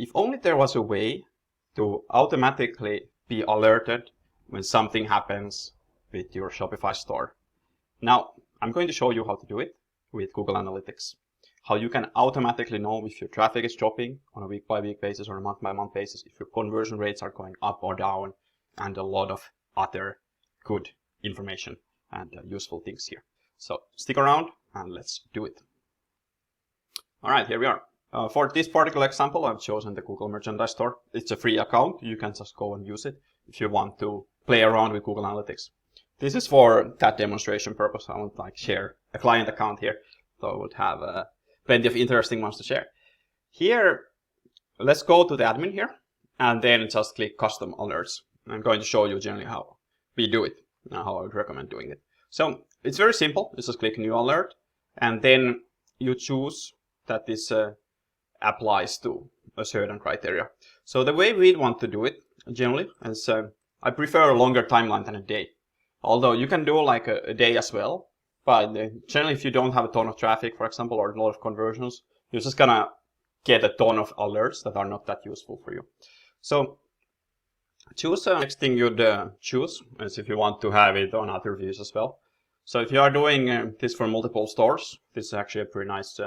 if only there was a way to automatically be alerted when something happens with your Shopify store. Now, I'm going to show you how to do it with Google Analytics. How you can automatically know if your traffic is dropping on a week-by-week basis or a month-by-month basis, if your conversion rates are going up or down, and a lot of other good information and useful things here. So stick around and let's do it. All right, here we are. For this particular example, I've chosen the Google Merchandise Store. It's a free account. You can just go and use it if you want to play around with Google Analytics. This is for that demonstration purpose. I won't share a client account here, so I would have plenty of interesting ones to share. Here, let's go to the admin here, and then just click Custom Alerts. I'm going to show you generally how we do it, and how I would recommend doing it. So it's very simple. You just click New Alert, and then you choose that this applies to a certain criteria. So the way we'd want to do it generally is I prefer a longer timeline than a day. Although you can do like a day as well, but generally if you don't have a ton of traffic, for example, or a lot of conversions, you're just gonna get a ton of alerts that are not that useful for you. So choose the next thing you'd choose is if you want to have it on other views as well. So if you are doing this for multiple stores, this is actually a pretty nice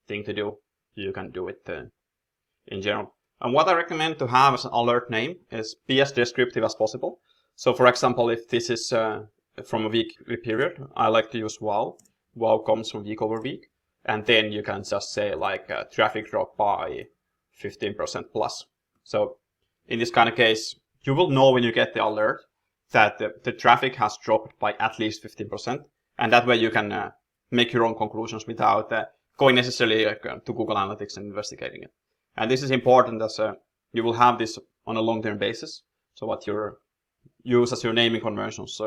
thing to do. You can do it in general. And what I recommend to have as an alert name is be as descriptive as possible. So for example, if this is from a weekly period, I like to use wow. Wow comes from week over week. And then you can just say like traffic drop by 15% plus. So in this kind of case, you will know when you get the alert that the traffic has dropped by at least 15%. And that way you can make your own conclusions without going necessarily to Google Analytics and investigating it. And this is important as you will have this on a long-term basis. So what you use as your naming conventions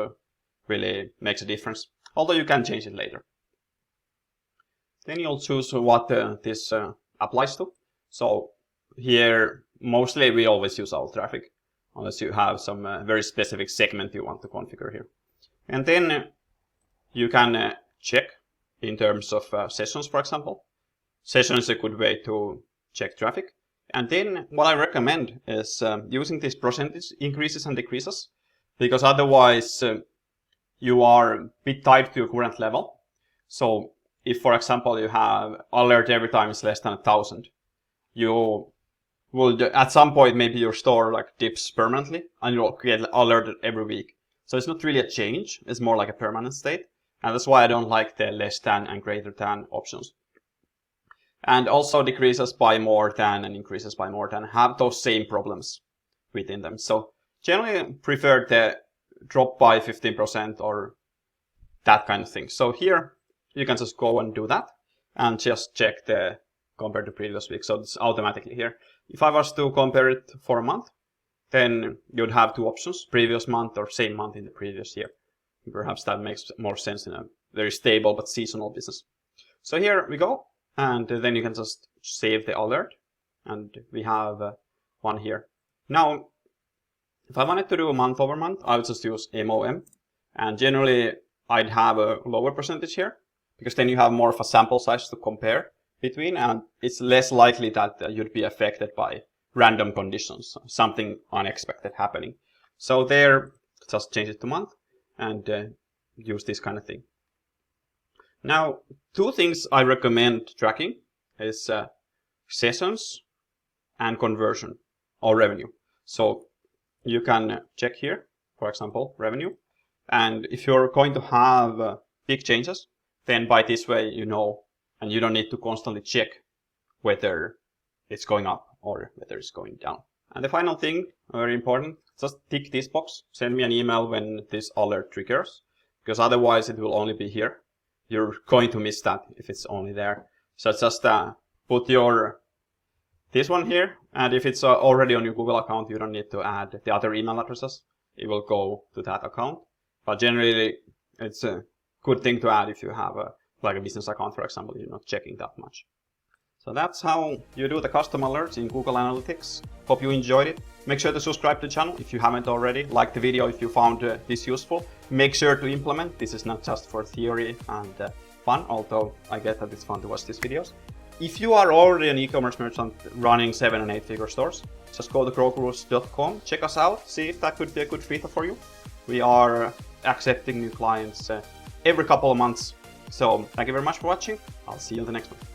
really makes a difference. Although you can change it later. Then you'll choose what this applies to. So here, mostly we always use all traffic, unless you have some very specific segment you want to configure here. And then you can check in terms of sessions, for example. Session is a good way to check traffic. And then what I recommend is using this percentage increases and decreases, because otherwise you are a bit tied to your current level. So if, for example, you have alert every time is less than 1,000, you will at some point maybe your store like dips permanently and you'll get alerted every week. So it's not really a change, it's more like a permanent state. And that's why I don't like the less than and greater than options. And also decreases by more than and increases by more than have those same problems within them. So generally prefer the drop by 15% or that kind of thing. So here you can just go and do that and just check the compared to previous week. So it's automatically here. If I was to compare it for a month, then you'd have two options, previous month or same month in the previous year. Perhaps that makes more sense in a very stable but seasonal business. So here we go. And then you can just save the alert. And we have one here. Now, if I wanted to do a month over month, I would just use MOM. And generally, I'd have a lower percentage here, because then you have more of a sample size to compare between. And it's less likely that you'd be affected by random conditions, something unexpected happening. So there, just change it to month. And use this kind of thing. Now, two things I recommend tracking is sessions and conversion or revenue. So you can check here, for example, revenue. And if you're going to have big changes, then by this way you know, and you don't need to constantly check whether it's going up or whether it's going down. And the final thing, very important, just tick this box. Send me an email when this alert triggers, because otherwise it will only be here. You're going to miss that if it's only there. So just put this one here, and if it's already on your Google account, you don't need to add the other email addresses. It will go to that account. But generally, it's a good thing to add if you have like a business account, for example. You're not checking that much. So that's how you do the custom alerts in Google Analytics. Hope you enjoyed it. Make sure to subscribe to the channel if you haven't already. Like the video if you found this useful. Make sure to implement. This is not just for theory and fun, although I get that it's fun to watch these videos. If you are already an e-commerce merchant running 7 and 8 figure stores, just go to growgurus.com, check us out, see if that could be a good fit for you. We are accepting new clients every couple of months. So thank you very much for watching. I'll see you in the next one.